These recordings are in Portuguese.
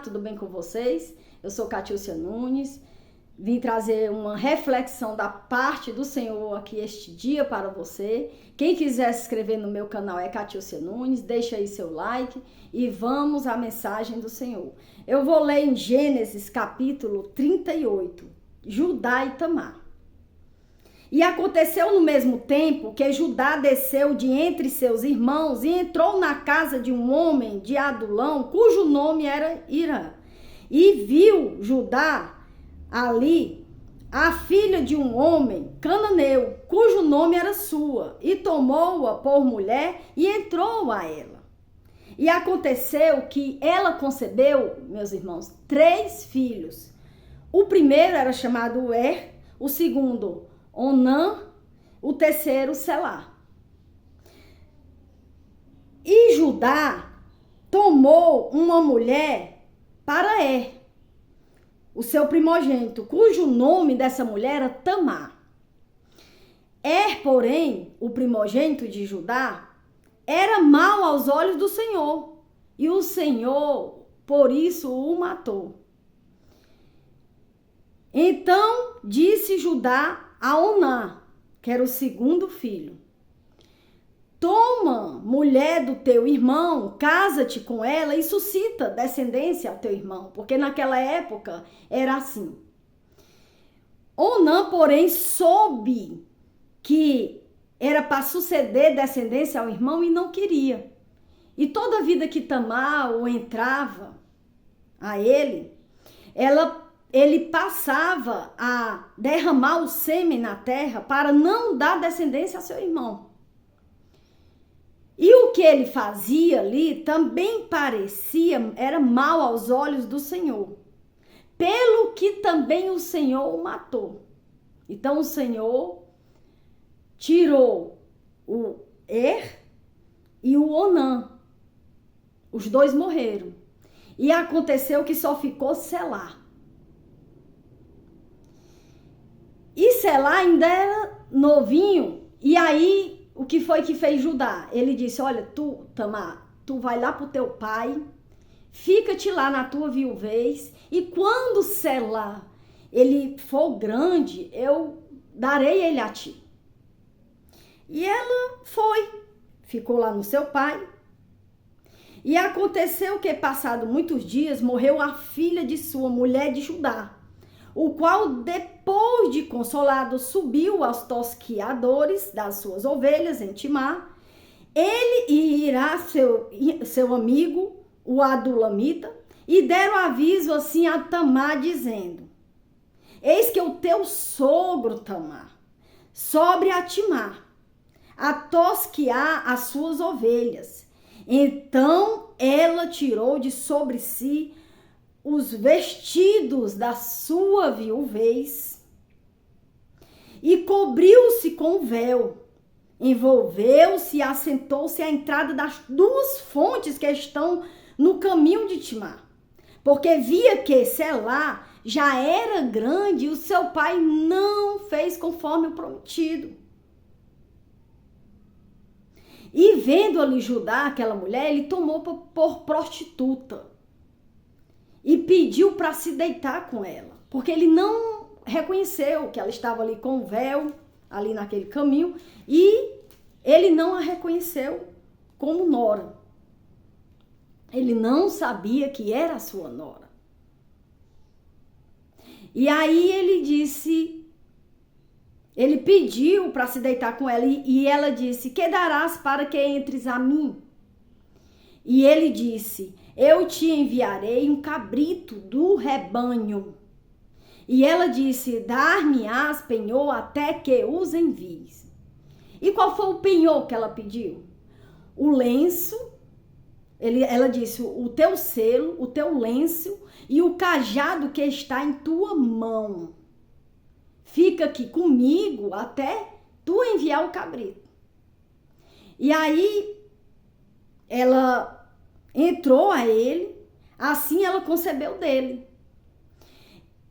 tudo bem com vocês? Eu sou Catiúcia Nunes, vim trazer uma reflexão da parte do Senhor aqui este dia para você. Quem quiser se inscrever no meu canal é Catiúcia Nunes, deixa aí seu like e vamos à mensagem do Senhor. Eu vou ler em Gênesis capítulo 38, Judá e Tamar. E aconteceu no mesmo tempo que Judá desceu de entre seus irmãos e entrou na casa de um homem de Adulão, cujo nome era Irã. E viu Judá ali a filha de um homem cananeu, cujo nome era Sua, e tomou-a por mulher e entrou a ela. E aconteceu que ela concebeu, meus irmãos, 3 filhos. O primeiro era chamado o segundo Onã, o terceiro Selá. E Judá tomou uma mulher para o seu primogênito, cujo nome dessa mulher era Tamar. Porém, o primogênito de Judá, era mau aos olhos do Senhor, e o Senhor, por isso, o matou. Então disse Judá a Onã, que era o segundo filho: toma mulher do teu irmão, casa-te com ela e suscita descendência ao teu irmão, porque naquela época era assim. Onã, porém, soube que era para suceder descendência ao irmão e não queria. E toda a vida que Tamar ou entrava a ele passava a derramar o sêmen na terra para não dar descendência a seu irmão. E o que ele fazia ali também parecia, era mal aos olhos do Senhor, pelo que também o Senhor o matou. Então o Senhor tirou o e o Onã, os dois morreram, e aconteceu que só ficou Selá. E Selá ainda era novinho, e aí o que foi que fez Judá? Ele disse: olha, Tamar, tu vai lá pro teu pai, fica-te lá na tua viuvez, e quando Selá ele for grande, eu darei ele a ti. E ela ficou lá no seu pai. E aconteceu que, passado muitos dias, morreu a filha de sua mulher de Judá, o qual, depois de consolado, subiu aos tosquiadores das suas ovelhas em Timar. Ele e Irá, seu amigo, o Adulamita, e deram aviso assim a Tamar, dizendo: eis que o teu sogro, Tamar, sobe a Timar, a tosquiar as suas ovelhas. Então ela tirou de sobre si os vestidos da sua viuvez e cobriu-se com véu, envolveu-se e assentou-se à entrada das 2 fontes que estão no caminho de Timar, porque via que Selá já era grande e o seu pai não fez conforme o prometido. E vendo ali Judá, aquela mulher, ele tomou por prostituta e pediu para se deitar com ela, porque ele não reconheceu que ela estava ali com o véu, ali naquele caminho, e ele não a reconheceu como nora. Ele não sabia que era a sua nora. E aí ele pediu para se deitar com ela, e ela disse: que darás para que entres a mim? E ele disse: eu te enviarei um cabrito do rebanho. E ela disse: dar-me-ás penhor até que os envies. E qual foi o penhor que ela pediu? O lenço. Ela disse: o teu selo, o teu lenço e o cajado que está em tua mão. Fica aqui comigo até tu enviar o cabrito. E aí ela entrou a ele, assim ela concebeu dele.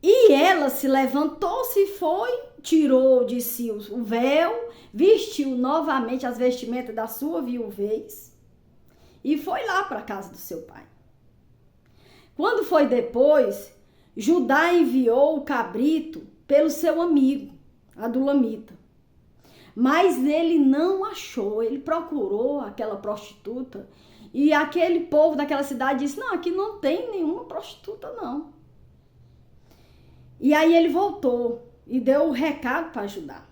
E ela se levantou-se e foi, tirou de si o véu, vestiu novamente as vestimentas da sua viuvez e foi lá para a casa do seu pai. Quando foi depois, Judá enviou o cabrito pelo seu amigo, Adulamita. Mas ele não achou, ele procurou aquela prostituta e aquele povo daquela cidade disse, não, aqui não tem nenhuma prostituta não. E aí ele voltou e deu o recado para Judá.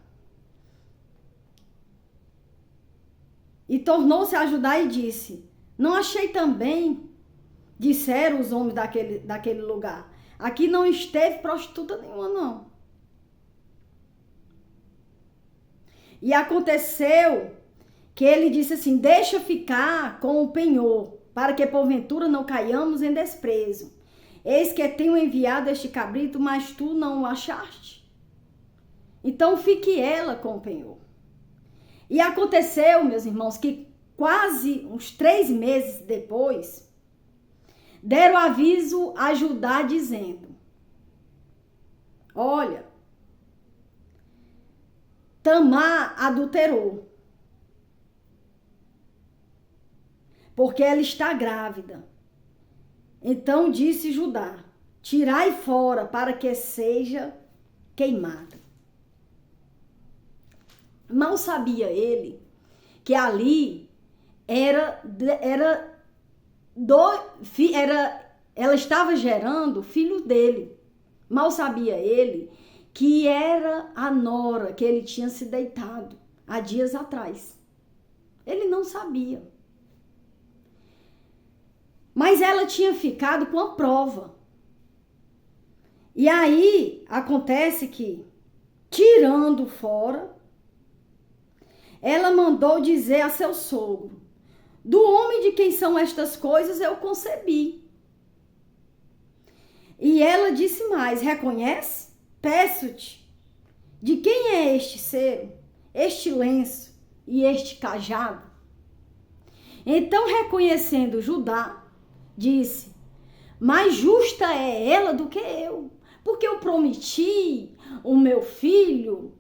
E tornou-se a Judá e disse, não achei também, disseram os homens daquele lugar, aqui não esteve prostituta nenhuma não. E aconteceu que ele disse assim, deixa ficar com o penhor, para que porventura não caiamos em desprezo. Eis que tenho enviado este cabrito, mas tu não o achaste. Então fique ela com o penhor. E aconteceu, meus irmãos, que quase uns 3 meses depois, deram aviso a Judá dizendo, olha, Tamar adulterou, porque ela está grávida. Então disse Judá, tirai fora para que seja queimada. Mal sabia ele que ali ela estava gerando o filho dele. Mal sabia ele que era a nora que ele tinha se deitado há dias atrás. Ele não sabia. Mas ela tinha ficado com a prova. E aí acontece que, tirando fora, ela mandou dizer a seu sogro, do homem de quem são estas coisas eu concebi. E ela disse mais, reconhece? Peço-te, de quem é este cero, este lenço e este cajado? Então, reconhecendo Judá, disse, mais justa é ela do que eu, porque eu prometi o meu filho,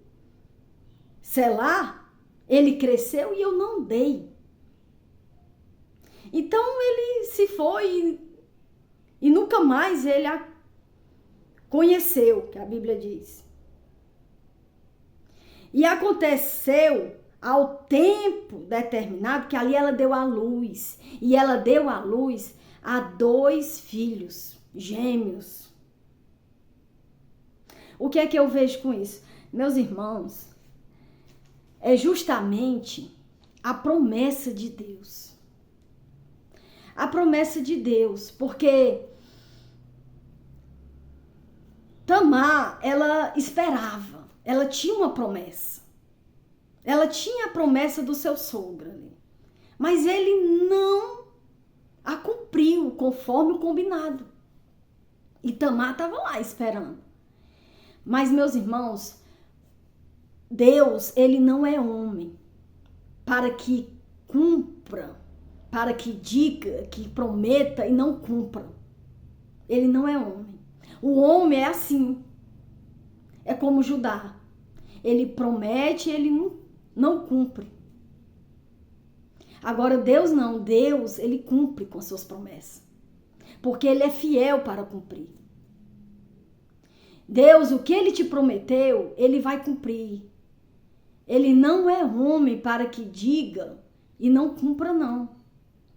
Selá, ele cresceu e eu não dei. Então, ele se foi e nunca mais ele a conheceu, que a Bíblia diz. E aconteceu ao tempo determinado que ali ela deu à luz. E ela deu à luz a 2 filhos gêmeos. O que é que eu vejo com isso? Meus irmãos, é justamente a promessa de Deus. A promessa de Deus, porque Tamar, ela esperava, ela tinha uma promessa. Ela tinha a promessa do seu sogro ali. Mas ele não a cumpriu conforme o combinado. E Tamar estava lá esperando. Mas, meus irmãos, Deus, ele não é homem para que cumpra, para que diga, que prometa e não cumpra. Ele não é homem. O homem é assim, é como Judá. Ele promete, ele não cumpre. Agora Deus não, Deus ele cumpre com suas promessas, porque ele é fiel para cumprir. Deus, o que ele te prometeu, ele vai cumprir. Ele não é homem para que diga e não cumpra não.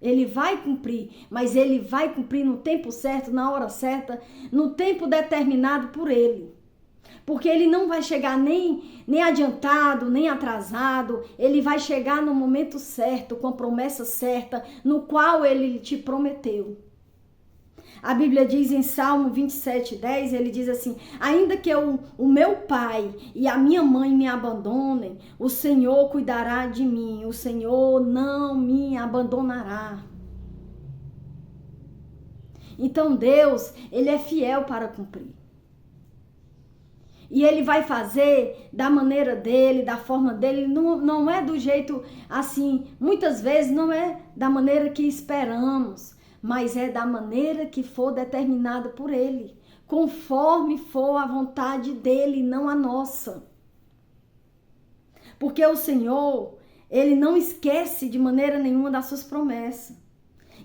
Ele vai cumprir, mas ele vai cumprir no tempo certo, na hora certa, no tempo determinado por ele. Porque ele não vai chegar nem adiantado, nem atrasado. Ele vai chegar no momento certo, com a promessa certa, no qual ele te prometeu. A Bíblia diz em Salmo 27:10, ele diz assim, ainda que o meu pai e a minha mãe me abandonem, o Senhor cuidará de mim, o Senhor não me abandonará. Então Deus, ele é fiel para cumprir. E ele vai fazer da maneira dele, da forma dele, não é do jeito assim, muitas vezes não é da maneira que esperamos, mas é da maneira que for determinada por ele, conforme for a vontade dele, não a nossa. Porque o Senhor, ele não esquece de maneira nenhuma das suas promessas.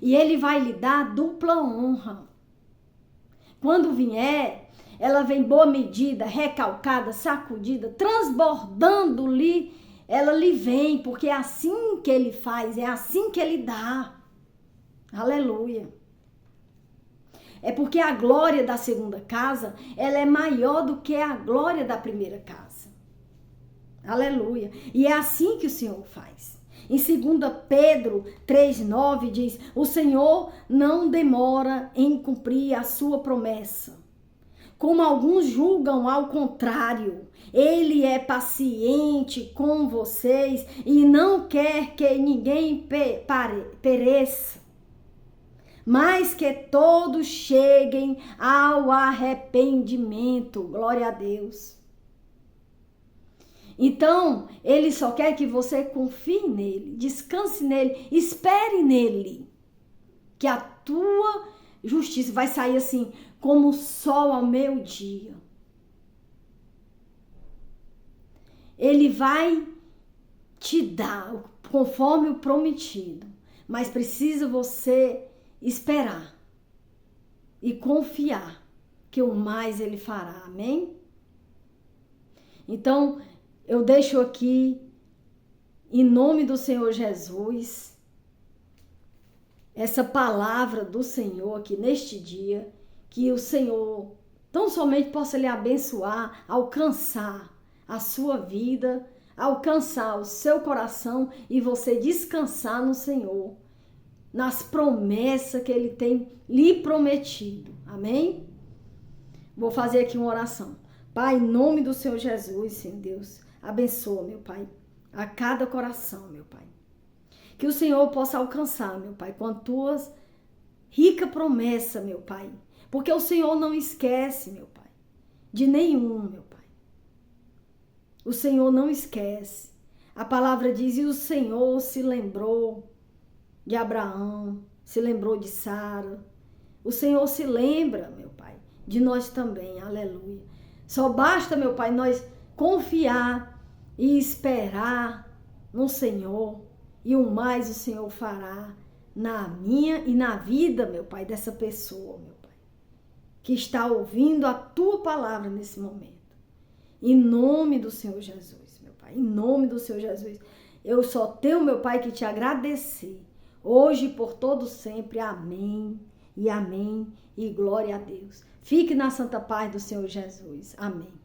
E ele vai lhe dar dupla honra. quando vier, ela vem boa medida, recalcada, sacudida, transbordando-lhe, ela lhe vem, porque é assim que ele faz, é assim que ele dá. Aleluia. É porque a glória da segunda casa, ela é maior do que a glória da primeira casa. Aleluia. E é assim que o Senhor faz. Em 2 Pedro 3,9 diz, o Senhor não demora em cumprir a sua promessa, como alguns julgam ao contrário. Ele é paciente com vocês e não quer que ninguém pereça, mas que todos cheguem ao arrependimento. Glória a Deus. Então, ele só quer que você confie nele, descanse nele, espere nele, que a tua justiça vai sair assim, como o sol ao meio-dia. Ele vai te dar conforme o prometido, mas precisa você esperar e confiar que o mais ele fará, amém? Então, eu deixo aqui, em nome do Senhor Jesus, essa palavra do Senhor aqui neste dia, que o Senhor tão somente possa lhe abençoar, alcançar a sua vida, alcançar o seu coração e você descansar no Senhor, nas promessas que Ele tem lhe prometido. Amém? Vou fazer aqui uma oração. Pai, em nome do Senhor Jesus, Senhor Deus, abençoa, meu Pai, a cada coração, meu Pai. Que o Senhor possa alcançar, meu Pai, com as tuas rica promessa, meu Pai. Porque o Senhor não esquece, meu Pai, de nenhum, meu Pai. O Senhor não esquece. A palavra diz, e o Senhor se lembrou de Abraão, se lembrou de Sara. O Senhor se lembra, meu Pai, de nós também, aleluia. Só basta, meu Pai, nós confiar e esperar no Senhor, e o mais o Senhor fará na minha e na vida, meu Pai, dessa pessoa, meu Pai, que está ouvindo a tua palavra nesse momento. Em nome do Senhor Jesus, meu Pai, em nome do Senhor Jesus, eu só tenho, meu Pai, que te agradecer, hoje e por todo sempre, amém, e glória a Deus. Fique na santa paz do Senhor Jesus, amém.